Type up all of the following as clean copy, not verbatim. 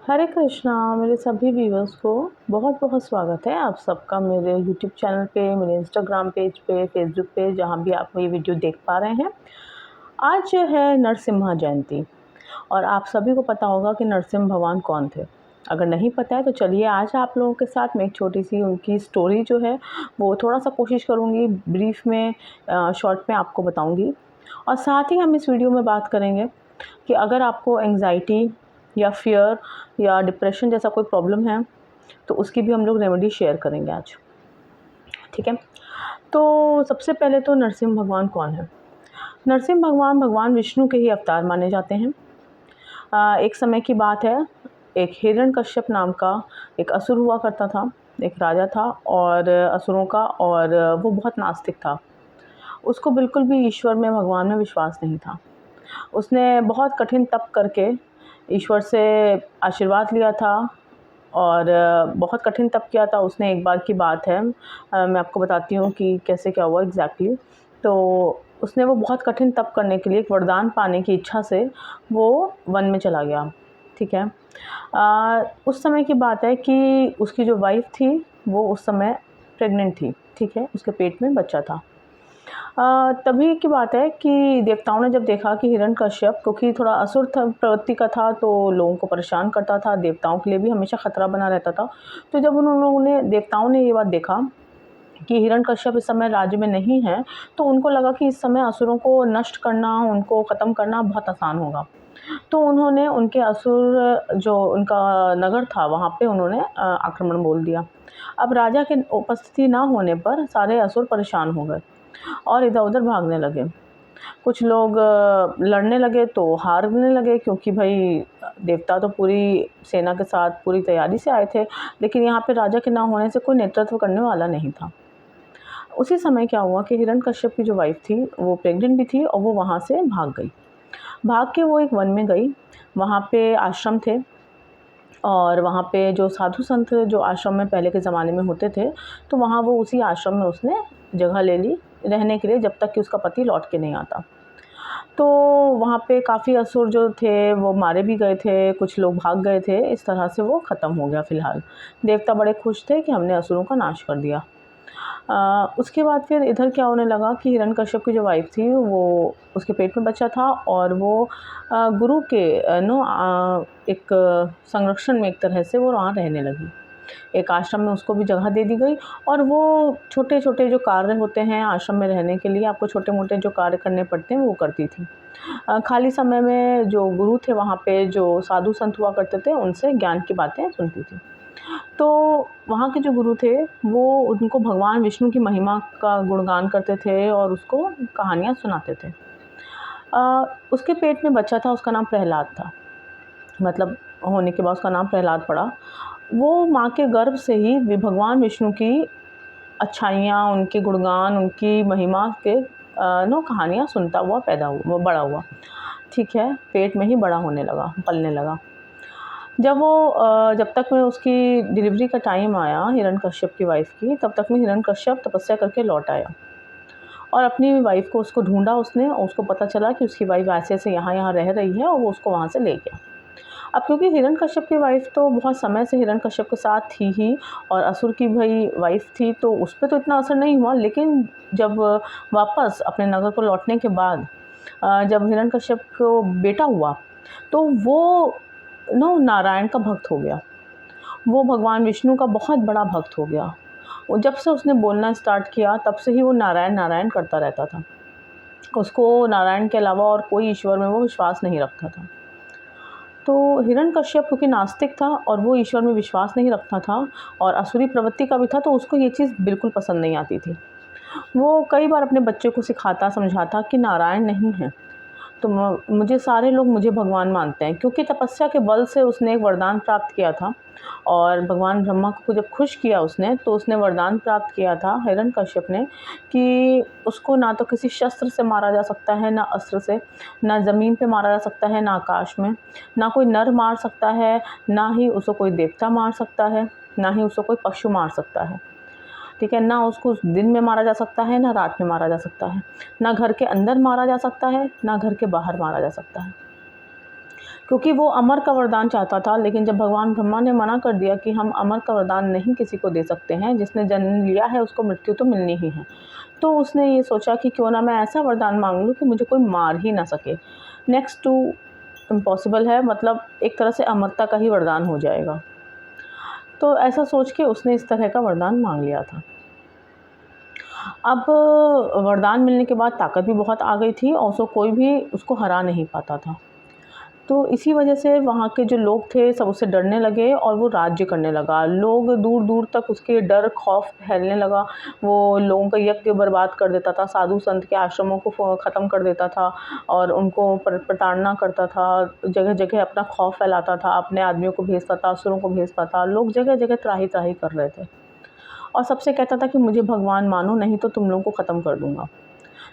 हरे कृष्णा। मेरे सभी व्यूअर्स को बहुत बहुत स्वागत है आप सबका मेरे यूट्यूब चैनल पे, मेरे इंस्टाग्राम पेज पे, फेसबुक पे, जहाँ भी आप ये वीडियो देख पा रहे हैं। आज है नरसिम्हा जयंती और आप सभी को पता होगा कि नरसिम्हा भगवान कौन थे। अगर नहीं पता है तो चलिए आज आप लोगों के साथ मैं एक छोटी सी उनकी स्टोरी जो है वो थोड़ा सा कोशिश करूँगी ब्रीफ में, शॉर्ट में आपको बताऊँगी। और साथ ही हम इस वीडियो में बात करेंगे कि अगर आपको एंग्जाइटी या फियर या डिप्रेशन जैसा कोई प्रॉब्लम है तो उसकी भी हम लोग रेमेडी शेयर करेंगे आज। ठीक है, तो सबसे पहले तो नरसिम्हा भगवान कौन है। नरसिम्हा भगवान भगवान विष्णु के ही अवतार माने जाते हैं। एक समय की बात है, एक हिरण्यकश्यप नाम का एक असुर हुआ करता था। एक राजा था और असुरों का, और वो बहुत नास्तिक था। उसको बिल्कुल भी ईश्वर में, भगवान में विश्वास नहीं था। उसने बहुत कठिन तप करके ईश्वर से आशीर्वाद लिया था और बहुत कठिन तप किया था उसने। एक बार की बात है, मैं आपको बताती हूँ कि कैसे क्या हुआ एग्जैक्टली। तो उसने वो बहुत कठिन तप करने के लिए एक वरदान पाने की इच्छा से वो वन में चला गया। ठीक है, उस समय की बात है कि उसकी जो वाइफ थी वो उस समय प्रेग्नेंट थी। ठीक है, उसके पेट में बच्चा था। तभी की बात है कि देवताओं ने जब देखा कि हिरण्यकश्यप, क्योंकि थोड़ा असुर था, प्रवृत्ति का था, तो लोगों को परेशान करता था, देवताओं के लिए भी हमेशा खतरा बना रहता था। तो जब उन लोगों ने, देवताओं ने ये बात देखा कि हिरण्यकश्यप इस समय राज्य में नहीं है, तो उनको लगा कि इस समय असुरों को नष्ट करना, उनको ख़त्म करना बहुत आसान होगा। तो उन्होंने उनके असुर, जो उनका नगर था वहाँ पे उन्होंने आक्रमण बोल दिया। अब राजा के उपस्थिति ना होने पर सारे असुर परेशान हो गए और इधर-उधर भागने लगे। कुछ लोग लड़ने लगे तो हारने लगे, क्योंकि भाई देवता तो पूरी सेना के साथ पूरी तैयारी से आए थे, लेकिन यहाँ पे राजा के ना होने से कोई नेतृत्व करने वाला नहीं था। उसी समय क्या हुआ कि हिरण्यकश्यप की जो वाइफ थी वो प्रेग्नेंट भी थी और वो वहाँ से भाग गई। भाग के वो एक वन में गई, वहाँ पे आश्रम थे और वहाँ पे जो साधु संत जो आश्रम में पहले के ज़माने में होते थे, तो वहाँ वो उसी आश्रम में उसने जगह ले ली रहने के लिए, जब तक कि उसका पति लौट के नहीं आता। तो वहाँ पे काफ़ी असुर जो थे वो मारे भी गए थे, कुछ लोग भाग गए थे। इस तरह से वो ख़त्म हो गया फ़िलहाल। देवता बड़े खुश थे कि हमने असुरों का नाश कर दिया। उसके बाद फिर इधर क्या होने लगा कि हिरण्यकश्यप की जो वाइफ़ थी वो, उसके पेट में बच्चा था और वो गुरु के एक संरक्षण में एक तरह से वो वहाँ रहने लगी। एक आश्रम में उसको भी जगह दे दी गई और वो छोटे-छोटे जो कार्य होते हैं आश्रम में रहने के लिए, आपको छोटे-मोटे जो कार्य करने पड़ते हैं वो करती थी। खाली समय में जो गुरु थे वहाँ पे, जो साधु संत हुआ करते थे, उनसे ज्ञान की बातें सुनती थी। तो वहाँ के जो गुरु थे वो उनको भगवान विष्णु की महिमा का गुणगान करते थे और उसको कहानियाँ सुनाते थे। उसके पेट में बच्चा था, उसका नाम प्रहलाद था। मतलब होने के बाद उसका नाम प्रहलाद पड़ा। वो माँ के गर्भ से ही भगवान विष्णु की अच्छाइयाँ, उनके गुणगान, उनकी महिमा के कहानियाँ सुनता हुआ पैदा हुआ, वो बड़ा हुआ। ठीक है, पेट में ही बड़ा होने लगा, पलने लगा। जब तक में उसकी डिलीवरी का टाइम आया हिरण्यकश्यप की वाइफ़ की, तब तक में हिरण्यकश्यप तपस्या करके लौट आया और अपनी वाइफ़ को, उसको ढूँढा उसने और उसको पता चला कि उसकी वाइफ़ ऐसे-ऐसे यहाँ-यहाँ रह रही है और वो उसको वहाँ से ले गया। अब क्योंकि हिरण्यकश्यप की वाइफ़ तो बहुत समय से हिरण्यकश्यप के साथ थी ही और असुर की भई वाइफ़ थी, तो उस पे तो इतना असर नहीं हुआ। लेकिन जब वापस अपने नगर को लौटने के बाद जब हिरण्यकश्यप को बेटा हुआ, तो वो नारायण का भक्त हो गया। वो भगवान विष्णु का बहुत बड़ा भक्त हो गया। वो जब से उसने बोलना स्टार्ट किया तब से ही वो नारायण, नारायण करता रहता था। उसको नारायण के अलावा और कोई ईश्वर में वो विश्वास नहीं रखता था। तो हिरण्यकश्यप क्योंकि नास्तिक था और वो ईश्वर में विश्वास नहीं रखता था और असुरी प्रवृत्ति का भी था, तो उसको ये चीज़ बिल्कुल पसंद नहीं आती थी। वो कई बार अपने बच्चे को सिखाता, समझाता कि नारायण नहीं है, तो मुझे सारे लोग मुझे भगवान मानते हैं, क्योंकि तपस्या के बल से उसने एक वरदान प्राप्त किया था और भगवान ब्रह्मा को जब खुश किया उसने, तो उसने वरदान प्राप्त किया था हिरण्यकश्यप ने कि उसको ना तो किसी शस्त्र से मारा जा सकता है, ना अस्त्र से, ना ज़मीन पे मारा जा सकता है, ना आकाश में, ना कोई नर मार सकता है, ना ही उसको कोई देवता मार सकता है, ना ही उसको कोई पशु मार सकता है। ठीक है, ना उसको दिन में मारा जा सकता है, ना रात में मारा जा सकता है, ना घर के अंदर मारा जा सकता है, ना घर के बाहर मारा जा सकता है। क्योंकि वो अमर का वरदान चाहता था। लेकिन जब भगवान ब्रह्मा ने मना कर दिया कि हम अमर का वरदान नहीं किसी को दे सकते हैं, जिसने जन्म लिया है उसको मृत्यु तो मिलनी ही है। तो उसने ये सोचा कि क्यों ना मैं ऐसा वरदान मांग लूँ कि मुझे कोई मार ही ना सके। नेक्स्ट टू इम्पॉसिबल है, मतलब एक तरह से अमरता का ही वरदान हो जाएगा। तो ऐसा सोच के उसने इस तरह का वरदान मांग लिया था। अब वरदान मिलने के बाद ताकत भी बहुत आ गई थी और कोई भी उसको हरा नहीं पाता था। तो इसी वजह से वहाँ के जो लोग थे सब उससे डरने लगे और वो राज्य करने लगा। लोग दूर दूर तक उसके डर खौफ फैलने लगा। वो लोगों का यज्ञ बर्बाद कर देता था, साधु संत के आश्रमों को ख़त्म कर देता था और उनको प्रताड़ना करता था। जगह जगह अपना खौफ फैलाता था, अपने आदमियों को भेजता था, असुरों को भेजता था। लोग जगह जगह त्राही त्राही कर रहे थे और सबसे कहता था कि मुझे भगवान मानो, नहीं तो तुम लोगों को ख़त्म कर दूँगा।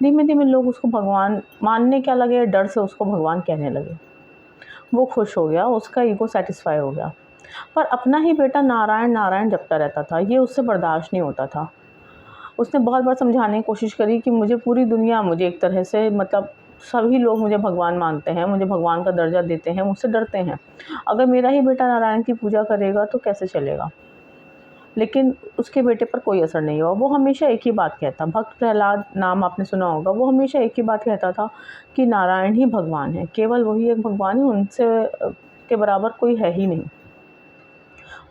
धीमे धीमे लोग उसको भगवान मानने क्या लगे, डर से उसको भगवान कहने लगे। वो खुश हो गया, उसका ईगो सैटिस्फाई हो गया। पर अपना ही बेटा नारायण नारायण जपता रहता था, ये उससे बर्दाश्त नहीं होता था। उसने बहुत बार समझाने की कोशिश करी कि मुझे पूरी दुनिया, मुझे एक तरह से मतलब सभी लोग मुझे भगवान मानते हैं, मुझे भगवान का दर्जा देते हैं, मुझसे डरते हैं। अगर मेरा ही बेटा नारायण की पूजा करेगा तो कैसे चलेगा? लेकिन उसके बेटे पर कोई असर नहीं हुआ। वो हमेशा एक ही बात कहता, भक्त प्रहलाद नाम आपने सुना होगा, वो हमेशा एक ही बात कहता था कि नारायण ही भगवान है, केवल वही एक भगवान है, उनसे के बराबर कोई है ही नहीं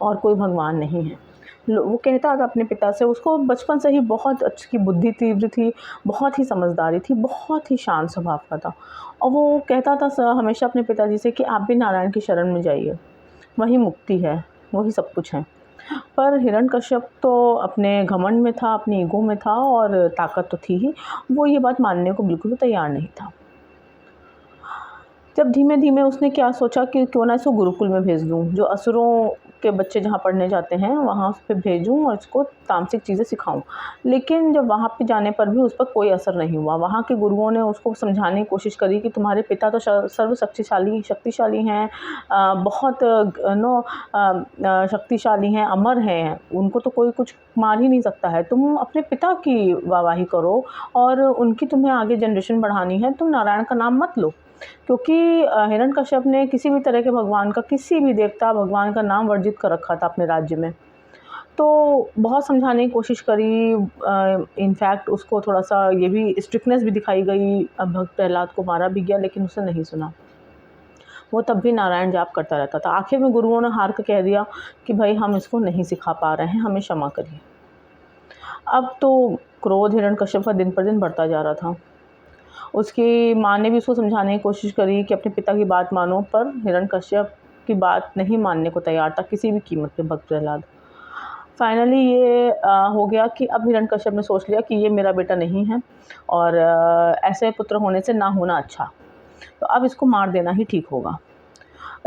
और कोई भगवान नहीं है। वो कहता था अपने पिता से, उसको बचपन से ही बहुत अच्छी बुद्धि तीव्र थी, बहुत ही समझदारी थी, बहुत ही शांत स्वभाव का था। और वो कहता था हमेशा अपने पिताजी से कि आप भी नारायण की शरण में जाइए, वही मुक्ति है, वही सब कुछ है। पर हिरण्यकश्यप तो अपने घमंड में था, अपनी ईगो में था और ताकत तो थी ही, वो ये बात मानने को बिल्कुल भी तैयार नहीं था। जब धीमे-धीमे उसने क्या सोचा कि क्यों ना इसको गुरुकुल में भेज दूँ, जो असुरों के बच्चे जहाँ पढ़ने जाते हैं वहाँ उस पे भेजूँ और इसको तामसिक चीज़ें सिखाऊँ। लेकिन जब वहाँ पे जाने पर भी उस पर कोई असर नहीं हुआ। वहाँ के गुरुओं ने उसको समझाने की कोशिश करी कि तुम्हारे पिता तो शक्तिशाली हैं, बहुत शक्तिशाली हैं, अमर हैं, उनको तो कोई कुछ मार ही नहीं सकता है। तुम अपने पिता की वाहवाही करो और उनकी तुम्हें आगे जनरेशन बढ़ानी है, तुम नारायण का नाम मत लो। क्योंकि हिरण्यकश्यप ने किसी भी तरह के भगवान का, किसी भी देवता भगवान का नाम वर्जित कर रखा था अपने राज्य में। तो बहुत समझाने की कोशिश करी, इनफैक्ट उसको थोड़ा-सा ये भी स्ट्रिक्टनेस भी दिखाई गई, भक्त प्रहलाद को मारा भी गया लेकिन उसने नहीं सुना। वो तब भी नारायण जाप करता रहता था। आखिर में गुरुओं ने हार के कह दिया कि भई हम इसको नहीं सिखा पा रहे हैं, हमें क्षमा करिए। अब तो क्रोध हिरण्यकश्यप का दिन पर दिन बढ़ता जा रहा था। उसकी माँ ने भी उसको समझाने की कोशिश करी कि अपने पिता की बात मानो, पर हिरण्यकश्यप की बात नहीं मानने को तैयार था किसी भी कीमत पे भक्त प्रहलाद। फाइनली ये हो गया कि अब हिरण्यकश्यप ने सोच लिया कि ये मेरा बेटा नहीं है और ऐसे पुत्र होने से ना होना अच्छा, तो अब इसको मार देना ही ठीक होगा।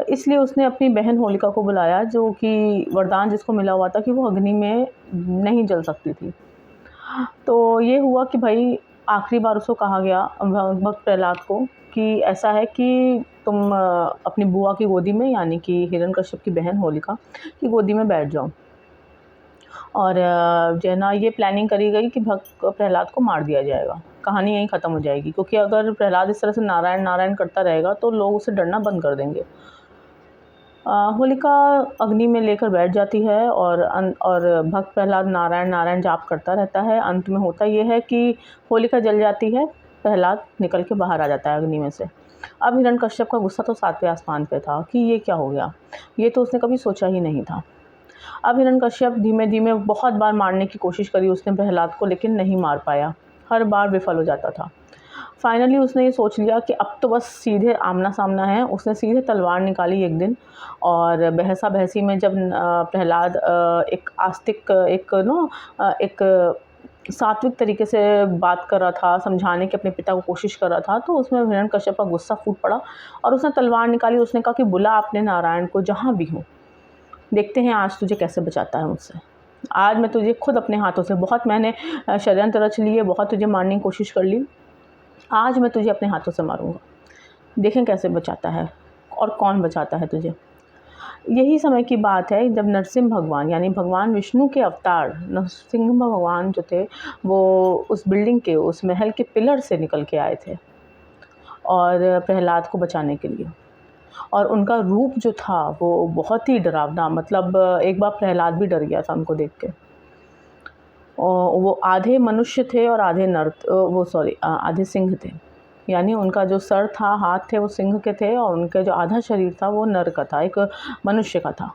इसलिए उसने अपनी बहन होलिका को बुलाया, जो कि वरदान जिसको मिला हुआ था कि वो अग्नि में नहीं जल सकती थी। तो ये हुआ कि भाई आखिरी बार उसको कहा गया भक्त प्रहलाद को कि ऐसा है कि तुम अपनी बुआ की गोदी में, यानी कि हिरण्यकश्यप की बहन होलिका की गोदी में बैठ जाओ। और जो है ना, ये प्लानिंग करी गई कि भक्त प्रहलाद को मार दिया जाएगा, कहानी यहीं ख़त्म हो जाएगी। क्योंकि अगर प्रहलाद इस तरह से नारायण नारायण करता रहेगा तो लोग उसे डरना बंद कर देंगे। होलिका अग्नि में लेकर बैठ जाती है और भक्त प्रहलाद नारायण नारायण जाप करता रहता है। अंत में होता ये है कि होलिका जल जाती है, प्रहलाद निकल के बाहर आ जाता है अग्नि में से। अब हिरण्यकश्यप का गुस्सा तो 7वें आसमान पे था कि ये क्या हो गया, ये तो उसने कभी सोचा ही नहीं था। अब हिरण्यकश्यप धीमे धीमे बहुत बार मारने की कोशिश करी उसने प्रहलाद को, लेकिन नहीं मार पाया, हर बार विफल हो जाता था। फाइनली उसने ये सोच लिया कि अब तो बस सीधे आमना सामना है। उसने सीधे तलवार निकाली एक दिन और बहसा बहसी में जब प्रहलाद एक आस्तिक, एक सात्विक तरीके से बात कर रहा था, समझाने की अपने पिता को कोशिश कर रहा था, तो उसमें हिरण्यकश्यप का गुस्सा फूट पड़ा और उसने तलवार निकाली। उसने कहा कि बुला अपने नारायण को जहाँ भी हो, देखते हैं आज तुझे कैसे बचाता है मुझसे। आज मैं तुझे खुद अपने हाथों से, बहुत मैंने षड्यंत्र रच लिए, बहुत तुझे मारने की कोशिश कर ली, आज मैं तुझे अपने हाथों से मारूंगा, देखें कैसे बचाता है और कौन बचाता है तुझे। यही समय की बात है जब नरसिंह भगवान, यानी भगवान विष्णु के अवतार नरसिंह भगवान जो थे, वो उस बिल्डिंग के, उस महल के पिलर से निकल के आए थे और प्रहलाद को बचाने के लिए। और उनका रूप जो था वो बहुत ही डरावना, मतलब एक बार प्रहलाद भी डर गया था उनको देख के। और वो आधे मनुष्य थे और आधे नर, वो सॉरी आधे सिंह थे, यानी उनका जो सर था, हाथ थे, वो सिंह के थे और उनका जो आधा शरीर था वो नर का था, एक मनुष्य का था।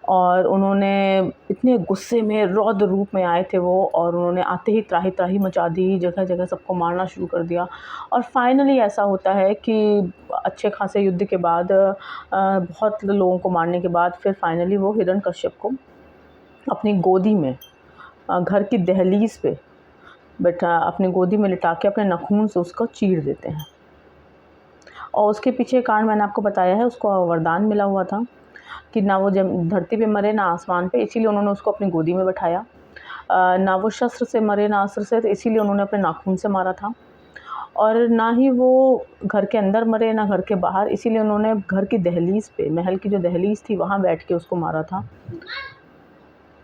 और उन्होंने इतने गुस्से में रौद्र रूप में आए थे वो, और उन्होंने आते ही त्राही त्राही मचा दी, जगह जगह सबको मारना शुरू कर दिया। और फाइनली ऐसा होता है कि अच्छे खासे युद्ध के बाद, बहुत लोगों को मारने के बाद, फिर फाइनली वो हिरण्यकश्यप को अपनी गोदी में, घर की दहलीज पे बैठा, अपनी गोदी में लिटा के अपने नाखून से उसको चीर देते हैं। और उसके पीछे कारण मैंने आपको बताया है, उसको वरदान मिला हुआ था कि ना वो धरती पे मरे ना आसमान पे, इसीलिए उन्होंने उसको अपनी गोदी में बैठाया। ना वो शस्त्र से मरे ना अस्त्र से, तो इसीलिए उन्होंने अपने नाखून से मारा था। और ना ही वो घर के अंदर मरे ना घर के बाहर, इसीलिए उन्होंने घर की दहलीज पे, महल की जो दहलीज थी वहाँ बैठ के उसको मारा था।